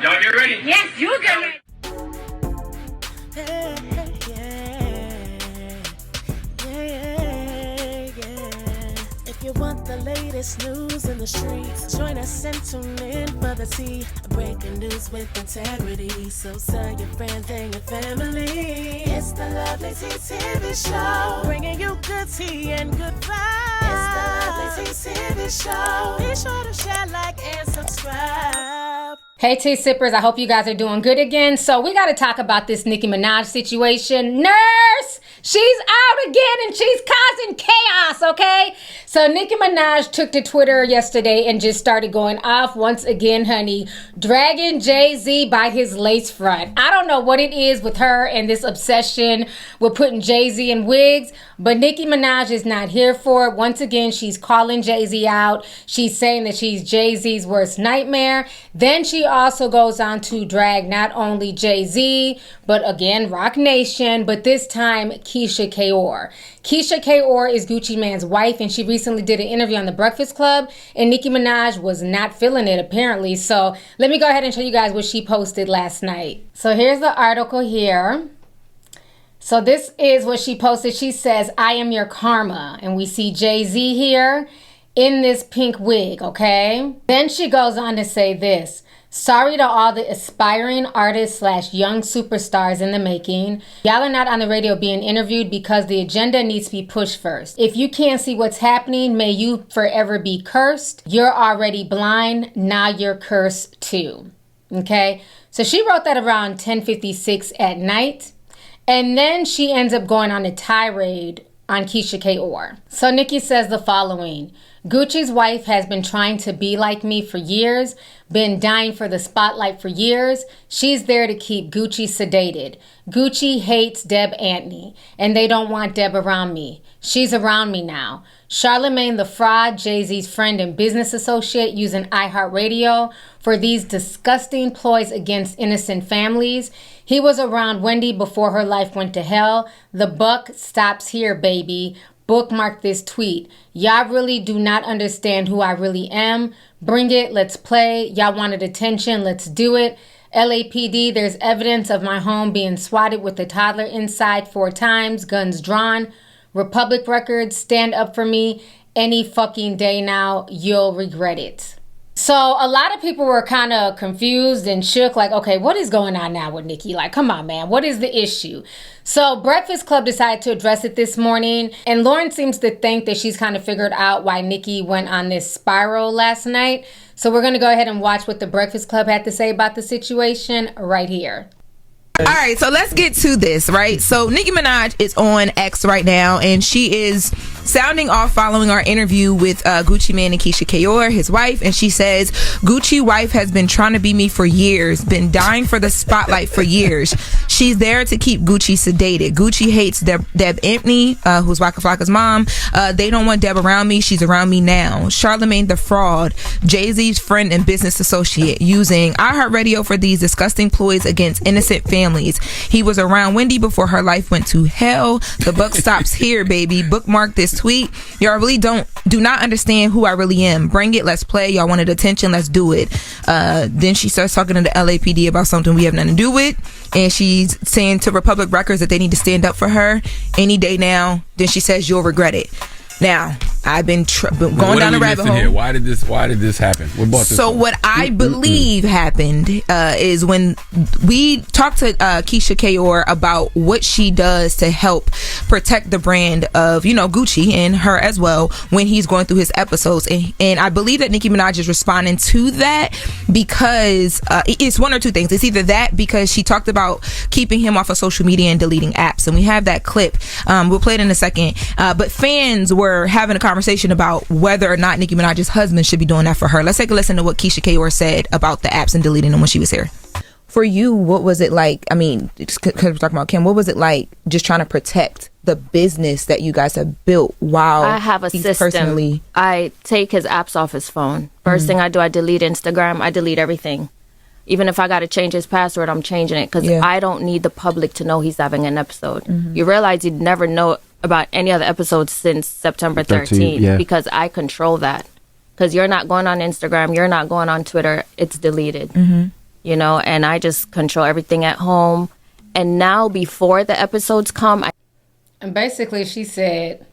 Y'all get ready? Yes, you get ready. If you want the latest news in the streets, join us and tune in for the tea. Breaking news with integrity. So tell your friends and your family. It's the Lovelyti TV show, bringing you good tea and good vibes. It's the Lovelyti TV show. Be sure to share, like, and subscribe. Hey tea sippers, I hope you guys are doing good again. So we got to talk about this Nicki Minaj situation. Nurse, she's out again and she's causing chaos, okay? So Nicki Minaj took to Twitter yesterday and just started going off once again, honey, dragging Jay-Z by his lace front. I don't know what it is with her and this obsession with putting Jay-Z in wigs, but Nicki Minaj is not here for it. Once again, she's calling Jay-Z out. She's saying that she's Jay-Z's worst nightmare. Then she also goes on to drag not only Jay-Z, but again, Roc Nation, but this time Keyshia K'Or. Keyshia K'Or is Gucci Mane's wife, and she recently did an interview on The Breakfast Club, and Nicki Minaj was not feeling it apparently. So let me go ahead and show you guys what she posted last night. So here's the article here. So this is what she posted. She says, "I am your karma." And we see Jay-Z here in this pink wig, okay? Then she goes on to say this. "Sorry to all the aspiring artists / young superstars in the making. Y'all are not on the radio being interviewed because the agenda needs to be pushed first. If you can't see what's happening, may you forever be cursed. You're already blind. Now you're cursed too." Okay? So she wrote that around 10:56 at night. And then she ends up going on a tirade on Keyshia K'Or. So Nicki says the following. "Gucci's wife has been trying to be like me for years, been dying for the spotlight for years. She's there to keep Gucci sedated. Gucci hates Deb Antony, and they don't want Deb around me. She's around me now. Charlemagne the fraud, Jay-Z's friend and business associate, using iHeartRadio for these disgusting ploys against innocent families. He was around Wendy before her life went to hell. The buck stops here, baby. Bookmark this tweet. Y'all really do not understand who I really am. Bring it, let's play. Y'all wanted attention, let's do it. LAPD, there's evidence of my home being swatted with a toddler inside 4 times, guns drawn. Republic Records, stand up for me any fucking day now. You'll regret it." So a lot of people were kind of confused and shook, like, okay, what is going on now with Nicki? Like, come on, man, what is the issue? So Breakfast Club decided to address it this morning, and Lauren seems to think that she's kind of figured out why Nicki went on this spiral last night. So we're going to go ahead and watch what the Breakfast Club had to say about the situation right here. All right, so let's get to this, right? So Nicki Minaj is on X right now, and she is sounding off following our interview with Gucci Mane and Keyshia K'Or, his wife, and she says, "Gucci wife has been trying to be me for years, been dying for the spotlight for years. She's there to keep Gucci sedated. Gucci hates Deb Antony, who's Waka Flocka's mom. They don't want Deb around me. She's around me now. Charlemagne the fraud, Jay-Z's friend and business associate, using iHeartRadio for these disgusting ploys against innocent families. He was around Wendy before her life went to hell. The buck stops here, baby. Bookmark this tweet. Y'all really do not understand who I really am. Bring it, let's play. Y'all wanted attention, let's do it." Then she starts talking to the LAPD about something we have nothing to do with, and she's saying to Republic Records that they need to stand up for her any day now. Then she says, "You'll regret it." Now, I've been going down a rabbit hole. Here? Why did this happen? What brought this so on? What I believe happened is when we talked to Keyshia K'Or about what she does to help protect the brand of, Gucci and her as well when he's going through his episodes. And I believe that Nicki Minaj is responding to that because it's one or two things. It's either that because she talked about keeping him off of social media and deleting apps. And we have that clip. We'll play it in a second. But fans were having a conversation about whether or not Nicki Minaj's husband should be doing that for her. Let's take a listen to what Keyshia K'Or said about the apps and deleting them when she was here. For you, what was it like? I mean, because we're talking about Kim, what was it like just trying to protect the business that you guys have built while I have a system. I take his apps off his phone. First thing I do, I delete Instagram. I delete everything. Even if I got to change his password, I'm changing it because I don't need the public to know he's having an episode. You realize you'd never know about any other episodes since September 13th because I control that. Because you're not going on Instagram, you're not going on Twitter, it's deleted. you know, and I just control everything at home. And now before the episodes come, And basically she said,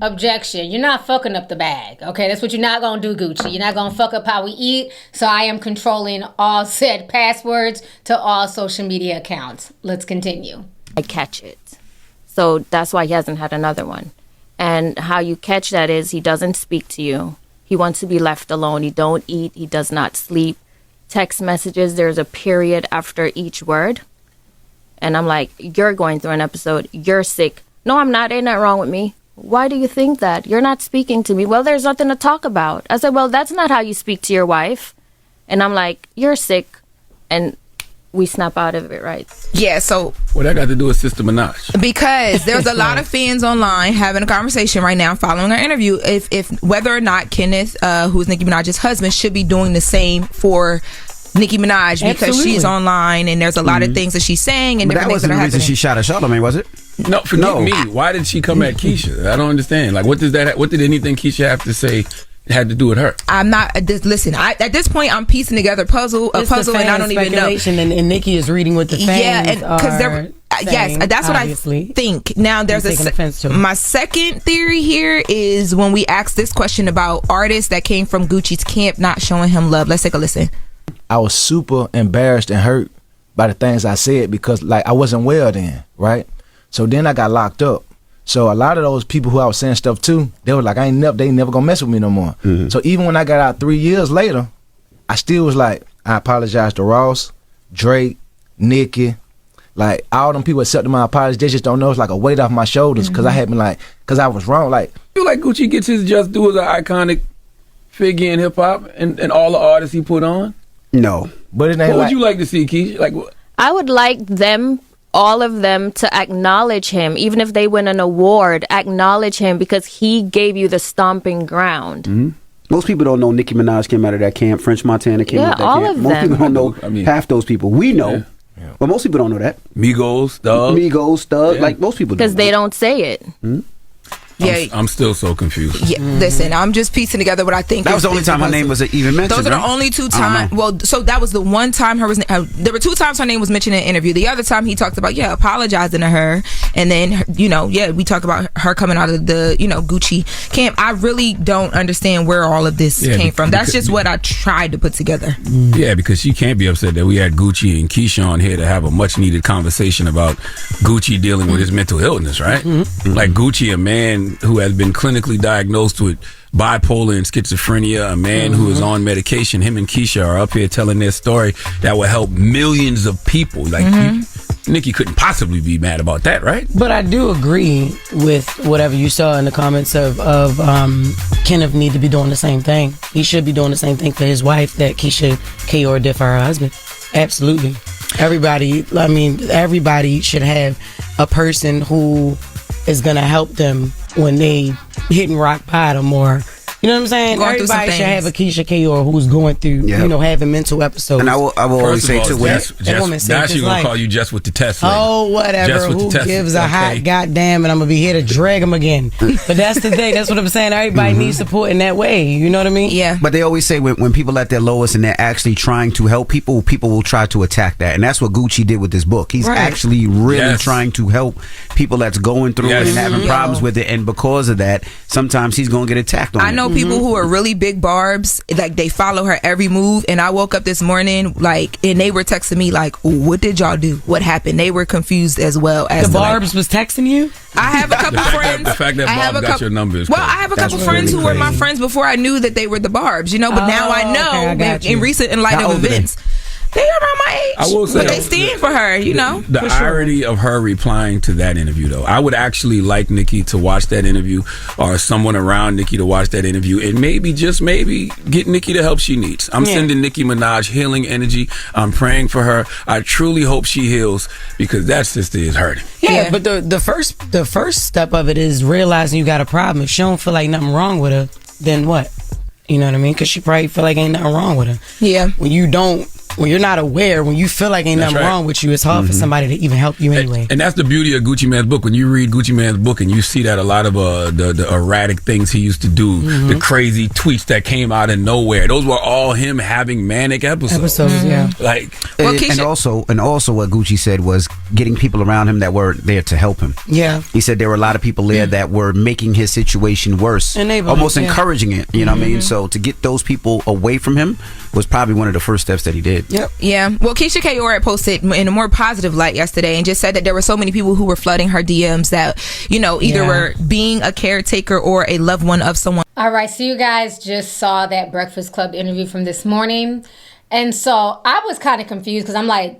objection, you're not fucking up the bag. Okay, that's what you're not going to do, Gucci. You're not going to fuck up how we eat. So I am controlling all said passwords to all social media accounts. Let's continue. I catch it. So that's why he hasn't had another one. And how you catch that is he doesn't speak to you. He wants to be left alone. He don't eat. He does not sleep. Text messages, there's a period after each word. And I'm like, you're going through an episode. You're sick. No, I'm not. Ain't nothing wrong with me. Why do you think that? You're not speaking to me. Well, there's nothing to talk about. I said, well, that's not how you speak to your wife. And I'm like, you're sick. And we snap out of it, right? Yeah, so... What that got to do with Sister Minaj? Because there's a lot of fans online having a conversation right now following our interview if whether or not Kenneth, who's Nicki Minaj's husband, should be doing the same for Nicki Minaj because she's online and there's a lot of things that she's saying and different things that are happening. That wasn't the reason she shot at Charlamagne, was it? No, forgive me. Why did she come at Keyshia? I don't understand. Like, what did anything Keyshia have to say had to do with her? I'm not. Listen, at this point, I'm piecing together a puzzle, and I don't even know. And Nicki is reading what the fans and because they're yes, that's what I think. Now, there's my second theory here is when we asked this question about artists that came from Gucci's camp not showing him love. Let's take a listen. I was super embarrassed and hurt by the things I said because, like, I wasn't well then, right? So then I got locked up. So a lot of those people who I was saying stuff to, they were like, they ain't never gonna mess with me no more. Mm-hmm. So even when I got out 3 years later, I still was like, I apologize to Ross, Drake, Nicki, like all them people accepted my apology. They just don't know. It's like a weight off my shoulders because I had been like, because I was wrong. Like, I feel like Gucci gets his just due as an iconic figure in hip hop and all the artists he put on. No, but it ain't. What would you like to see, Keyshia? Like, what? I would like them, all of them, to acknowledge him, even if they win an award. Acknowledge him because he gave you the stomping ground. Mm-hmm. Most people don't know Nicki Minaj came out of that camp. French Montana came out of that all camp. Of most them. people don't know half those people. We know, but most people don't know that. Migos, Thug. Like most people because they don't say it. Mm-hmm. Yeah, I'm still so confused. Yeah, listen, I'm just piecing together what I think. That was the only time her name was even mentioned. Those are the only two times. Well, so that was the one time there were 2 times her name was mentioned in an interview. The other time he talked about apologizing to her, and then we talked about her coming out of the Gucci camp. I really don't understand where all of this came from. That's just what I tried to put together. Yeah, because she can't be upset that we had Gucci and Keyshia on here to have a much needed conversation about Gucci dealing with his mental illness, right? Mm-hmm. Like Gucci, a man who has been clinically diagnosed with bipolar and schizophrenia, a man who is on medication. Him and Keyshia are up here telling their story that will help millions of people. Like, Nicki couldn't possibly be mad about that, right? But I do agree with whatever you saw in the comments of Kenneth need to be doing the same thing. He should be doing the same thing for his wife that Keyshia Kayor did for her husband. Absolutely. Everybody should have a person who is going to help them when they hitting rock bottom, or you know what I'm saying? Everybody should have a Keyshia Kayor who's going through, having mental episodes. And I will always say too, now she's gonna call you just with the test. Oh, whatever. Who gives a hot goddamn? And I'm gonna be here to drag him again. But that's the thing. That's what I'm saying. Everybody needs support in that way. You know what I mean? Yeah. But they always say when people at their lowest and they're actually trying to help people will try to attack that, and that's what Gucci did with this book. He's actually really trying to help people that's going through it and having problems with it, and because of that, sometimes he's gonna get attacked on it. I know people who are really big barbs, like they follow her every move, and I woke up this morning and they were texting me like, what did y'all do? What happened? They were confused as well. As the barbs was texting you? I have a couple friends. The fact that Bob got your numbers. Well, I have a couple friends who were my friends before I knew that they were the barbs, but now I know in light of events. They are around my age. I will say, but they stand for her, The irony of her replying to that interview, though. I would actually like Nicki to watch that interview, or someone around Nicki to watch that interview, and maybe, just maybe, get Nicki the help she needs. I'm sending Nicki Minaj healing energy. I'm praying for her. I truly hope she heals, because that sister is hurting. Yeah, but the first step of it is realizing you got a problem. If she don't feel like nothing wrong with her, then what? You know what I mean? Because she probably feel like ain't nothing wrong with her. Yeah. When you don't when you're not aware, when you feel like ain't nothing wrong with you, it's hard for somebody to even help you anyway. And that's the beauty of Gucci Mane's book. When you read Gucci Mane's book and you see that a lot of the erratic things he used to do, the crazy tweets that came out of nowhere, those were all him having manic episodes. Yeah. Like, and also what Gucci said was getting people around him that were there to help him. Yeah. He said there were a lot of people there that were making his situation worse, almost encouraging it. You know what I mean? So to get those people away from him was probably one of the first steps that he did. Yep. Yeah. Well, Keyshia Ka'oir had posted in a more positive light yesterday and just said that there were so many people who were flooding her DMs that, you know, either were being a caretaker or a loved one of someone. All right. So you guys just saw that Breakfast Club interview from this morning. And so I was kind of confused because I'm like,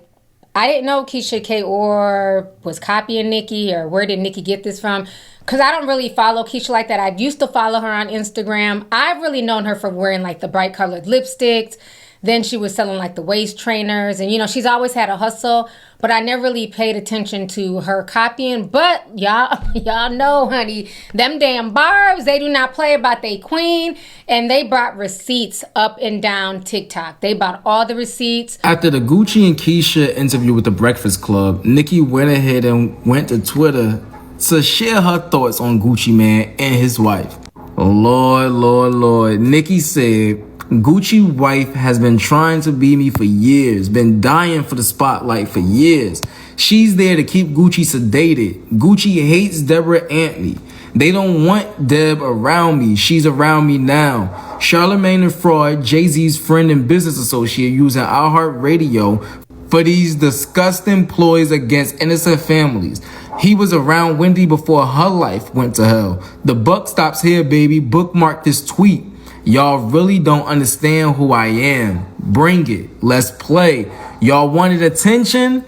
I didn't know Keyshia Ka'oir was copying Nicki, or where did Nicki get this from? Because I don't really follow Keyshia like that. I used to follow her on Instagram. I've really known her for wearing like the bright colored lipsticks. Then she was selling like the waist trainers. And, you know, she's always had a hustle. But I never really paid attention to her copying. But y'all know, honey, them damn barbs, they do not play about they queen. And they brought receipts up and down TikTok. They bought all the receipts. After the Gucci and Keyshia interview with the Breakfast Club, Nicki went ahead and went to Twitter to share her thoughts on Gucci Mane and his wife. Lord. Nicki said, Gucci wife has been trying to be me for years, been dying for the spotlight for years. She's there to keep Gucci sedated. Gucci hates Deborah Anthony. They don't want Deb around me. She's around me now. Charlemagne and Fraud, Jay-Z's friend and business associate, using iHeartRadio for these disgusting ploys against innocent families. He was around Wendy before her life went to hell. The buck stops here, baby. Bookmark this tweet. Y'all really don't understand who I am. Bring it. Let's play. Y'all wanted attention?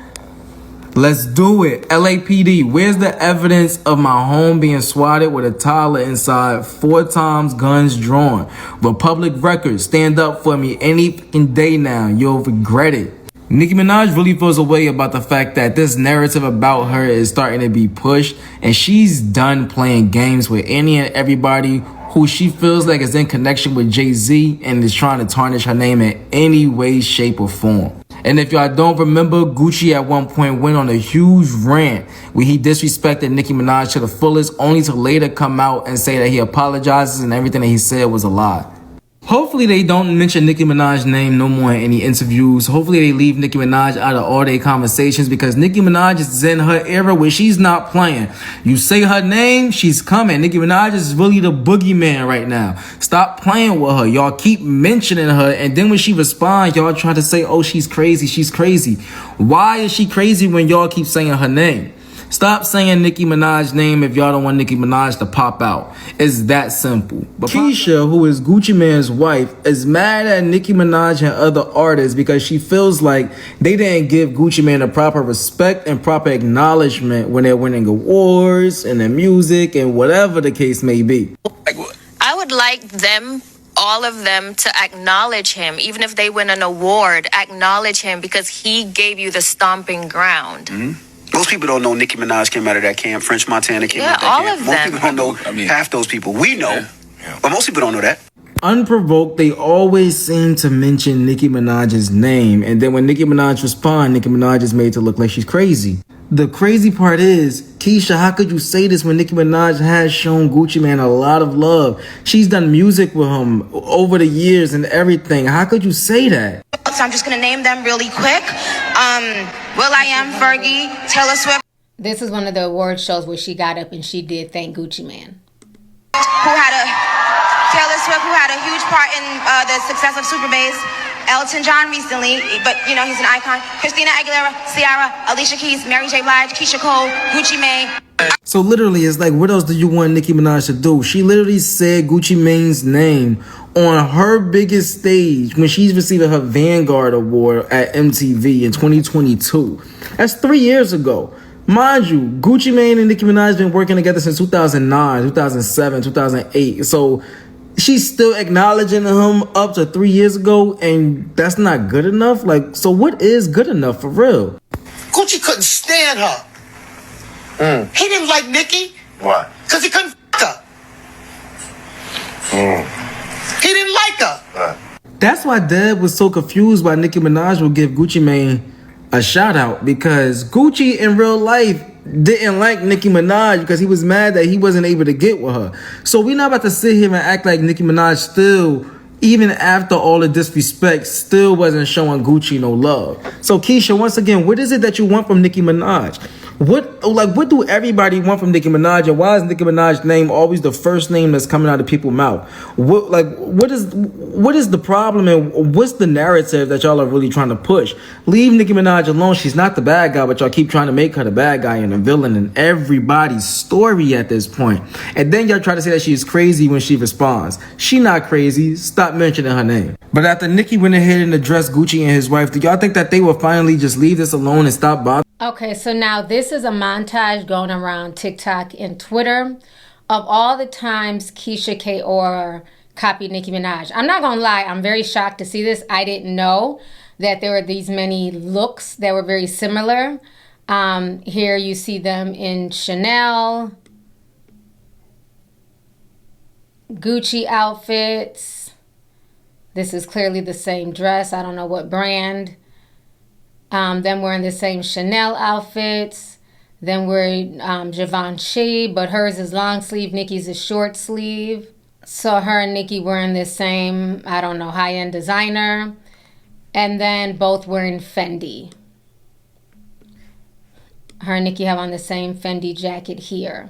Let's do it. LAPD, where's the evidence of my home being swatted with a toddler inside, 4 times guns drawn? Republic Records, stand up for me any fucking day now. You'll regret it. Nicki Minaj really feels a way about the fact that this narrative about her is starting to be pushed, and she's done playing games with any and everybody who she feels like is in connection with Jay-Z and is trying to tarnish her name in any way, shape, or form. And if y'all don't remember, Gucci at one point went on a huge rant where he disrespected Nicki Minaj to the fullest, only to later come out and say that he apologizes and everything that he said was a lie. Hopefully they don't mention Nicki Minaj's name no more in any interviews. Hopefully they leave Nicki Minaj out of all their conversations, because Nicki Minaj is in her era where she's not playing. You say her name, she's coming. Nicki Minaj is really the boogeyman right now. Stop playing with her. Y'all keep mentioning her, and then when she responds, y'all try to say, oh, she's crazy, she's crazy. Why is she crazy when y'all keep saying her name? Stop saying Nicki Minaj's name if y'all don't want Nicki Minaj to pop out. It's that simple. But Keyshia, who is Gucci Mane's wife, is mad at Nicki Minaj and other artists because she feels like they didn't give Gucci Mane the proper respect and proper acknowledgement when they're winning awards and their music and whatever the case may be. I would like them, all of them, to acknowledge him. Even if they win an award, acknowledge him, because he gave you the stomping ground. Mm-hmm. Most people don't know Nicki Minaj came out of that camp. French Montana came out of that all camp. of Most them. people don't know half those people. We know, but most people don't know that. Unprovoked, they always seem to mention Nicki Minaj's name, and then when Nicki Minaj responds, Nicki Minaj is made to look like she's crazy. The crazy part is, Keyshia, how could you say this when Nicki Minaj has shown Gucci Mane a lot of love? She's done music with him over the years and everything. How could you say that? So I'm just going to name them really quick. will.i.am, Fergie, Taylor Swift. This is one of the award shows where she got up and she did thank Gucci Mane. Taylor Swift, who had a huge part in the success of Super Bass. Elton John recently, but you know, he's an icon. Christina Aguilera, Ciara, Alicia Keys, Mary J. Blige, Keisha Cole, Gucci Mane. So literally, it's like, what else do you want Nicki Minaj to do? She literally said Gucci Mane's name on her biggest stage when she's receiving her Vanguard Award at MTV in 2022. That's 3 years ago. Mind you, Gucci Mane and Nicki Minaj been working together since 2009, 2007, 2008. So she's still acknowledging him up to 3 years ago, and that's not good enough? Like, so what is good enough for real? Gucci couldn't stand her. He didn't like Nicki. Why? Because he couldn't f*** her. He didn't like her. That's why Deb was so confused why Nicki Minaj would give Gucci Mane a shout out, because Gucci in real life didn't like Nicki Minaj because he was mad that he wasn't able to get with her. So we're not about to sit here and act like Nicki Minaj still, even after all the disrespect, still wasn't showing Gucci no love. So Keyshia, once again, what is it that you want from Nicki Minaj? What do everybody want from Nicki Minaj, and why is Nicki Minaj's name always the first name that's coming out of people's mouth? What is the problem, and what's the narrative that y'all are really trying to push? Leave Nicki Minaj alone. She's not the bad guy, but y'all keep trying to make her the bad guy and the villain in everybody's story at this point. And then y'all try to say that she's crazy when she responds. She not crazy. Stop mentioning her name. But after Nicki went ahead and addressed Gucci and his wife, do y'all think that they will finally just leave this alone and stop bothering? Okay, so now this is a montage going around TikTok and Twitter of all the times Keyshia Kayor copied Nicki Minaj. I'm not gonna lie, I'm very shocked to see this. I didn't know that there were these many looks that were very similar. Here you see them in Chanel, Gucci outfits. This is clearly the same dress. I don't know what brand. Then we're in the same Chanel outfits. Then we're Givenchy, but hers is long sleeve, Nicki's is short sleeve. So her and Nicki wearing the same, I don't know, high-end designer. And then both wearing Fendi. Her and Nicki have on the same Fendi jacket here.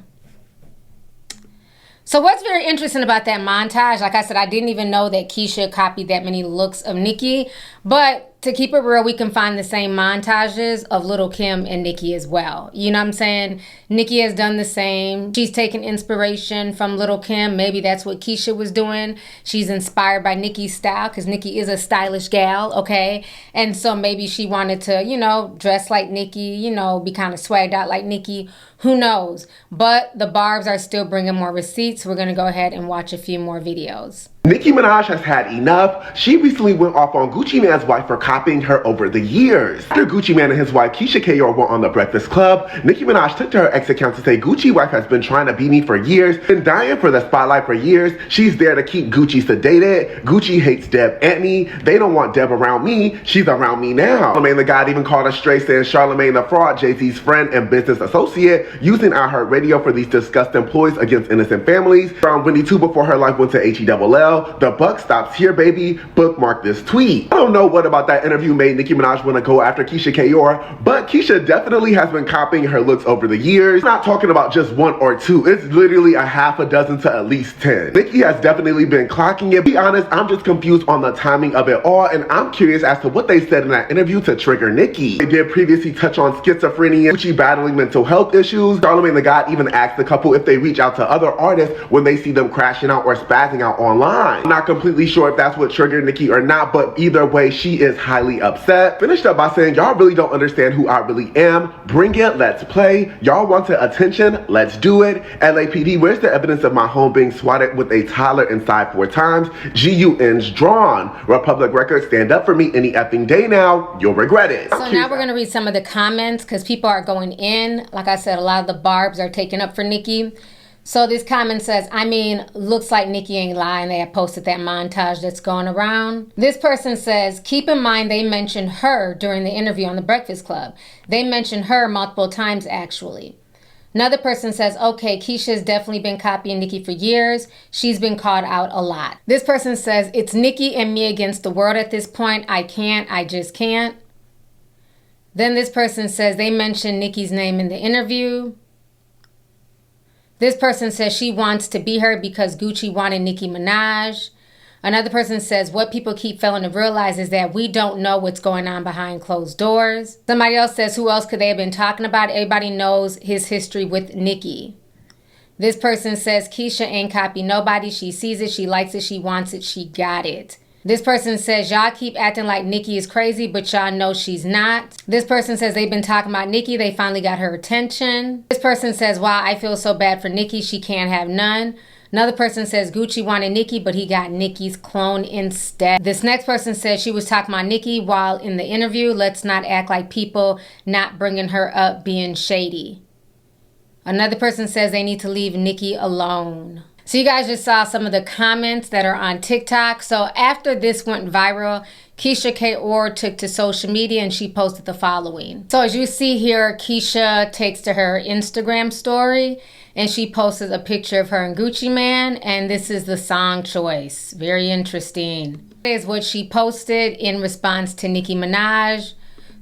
So what's very interesting about that montage, like I said, I didn't even know that Keyshia copied that many looks of Nicki, but to keep it real, we can find the same montages of Lil' Kim and Nicki as well. You know what I'm saying? Nicki has done the same. She's taken inspiration from Lil' Kim. Maybe that's what Keyshia was doing. She's inspired by Nicki's style because Nicki is a stylish gal, okay? And so maybe she wanted to, you know, dress like Nicki, you know, be kind of swagged out like Nicki. Who knows? But the Barbs are still bringing more receipts. We're going to go ahead and watch a few more videos. Nicki Minaj has had enough. She recently went off on Gucci Mane's wife for copying her over the years. After Gucci Mane and his wife Keyshia Kayor were on The Breakfast Club, Nicki Minaj took to her ex account to say Gucci wife has been trying to be me for years, been dying for the spotlight for years. She's there to keep Gucci sedated. Gucci hates Deb and me. They don't want Deb around me. She's around me now. Charlamagne the God even called her straight, saying Charlamagne the fraud, Jay-Z's friend and business associate, using iHeartRadio for these disgusting ploys against innocent families. Found Wendy too before her life went to HELL. The buck stops here, baby. Bookmark this tweet. I don't know what about that interview made Nicki Minaj want to go after Keyshia Kayor, but Keyshia definitely has been copying her looks over the years. I'm not talking about just one or two. It's literally a half a dozen to at least 10. Nicki has definitely been clocking it. To be honest, I'm just confused on the timing of it all, and I'm curious as to what they said in that interview to trigger Nicki. They did previously touch on schizophrenia, Gucci battling mental health issues. Charlamagne the God even asked the couple if they reach out to other artists when they see them crashing out or spazzing out online. I'm not completely sure if that's what triggered Nicki or not, but either way, she is highly upset. Finished up by saying, y'all really don't understand who I really am. Bring it, let's play. Y'all wanted attention, let's do it. LAPD, where's the evidence of my home being swatted with a toddler inside 4 times? GUN's drawn. Republic Records, stand up for me any effing day now. You'll regret it. So now we're going to read some of the comments because people are going in. Like I said, a lot of the Barbs are taking up for Nicki. So this comment says, I mean, looks like Nicki ain't lying. They have posted that montage that's going around. This person says, keep in mind they mentioned her during the interview on The Breakfast Club. They mentioned her multiple times, actually. Another person says, okay, Keyshia's definitely been copying Nicki for years. She's been called out a lot. This person says, it's Nicki and me against the world at this point. I just can't. Then this person says, they mentioned Nicki's name in the interview. This person says she wants to be her because Gucci wanted Nicki Minaj. Another person says what people keep failing to realize is that we don't know what's going on behind closed doors. Somebody else says who else could they have been talking about? Everybody knows his history with Nicki. This person says Keyshia ain't copy nobody. She sees it, she likes it, she wants it, she got it. This person says, y'all keep acting like Nicki is crazy, but y'all know she's not. This person says they've been talking about Nicki. They finally got her attention. This person says, wow, I feel so bad for Nicki. She can't have none. Another person says Gucci wanted Nicki, but he got Nicki's clone instead. This next person says she was talking about Nicki while in the interview. Let's not act like people not bringing her up being shady. Another person says they need to leave Nicki alone. So you guys just saw some of the comments that are on TikTok. So after this went viral, Keyshia K'Or took to social media and she posted the following. So as you see here, Keyshia takes to her Instagram story and she posted a picture of her and Gucci Mane, and this is the song choice. Very interesting. This is what she posted in response to Nicki Minaj.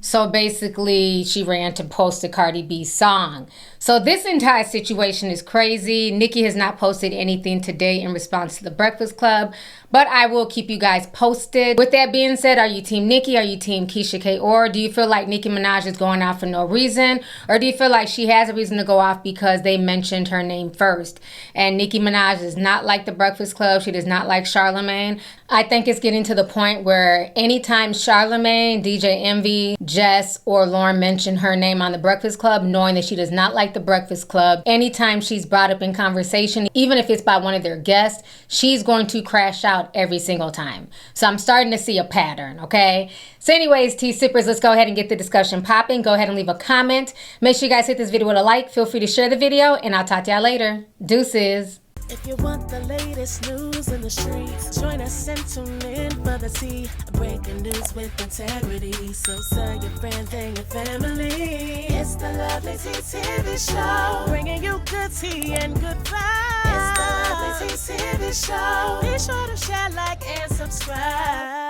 So basically, she ran to post a Cardi B song. So this entire situation is crazy. Nicki has not posted anything today in response to the Breakfast Club, but I will keep you guys posted. With that being said, are you team Nicki? Are you team Keyshia K'Or? Do you feel like Nicki Minaj is going off for no reason? Or do you feel like she has a reason to go off because they mentioned her name first? And Nicki Minaj is not like the Breakfast Club. She does not like Charlamagne. I think it's getting to the point where anytime Charlamagne, DJ Envy, Jess, or Lauren mention her name on the Breakfast Club, knowing that she does not like the Breakfast Club, anytime she's brought up in conversation, even if it's by one of their guests, she's going to crash out every single time. So I'm starting to see a pattern, okay? So anyways, tea sippers, let's go ahead and get the discussion popping. Go ahead and leave a comment. Make sure you guys hit this video with a like. Feel free to share the video, and I'll talk to y'all later. Deuces. If you want the latest news in the streets, join us and tune in for the tea. Breaking news with integrity. So tell your friends and your family. It's the Lovelyti TV show, bringing you good tea and good vibes. It's the Lovelyti TV show. Be sure to share, like, and subscribe.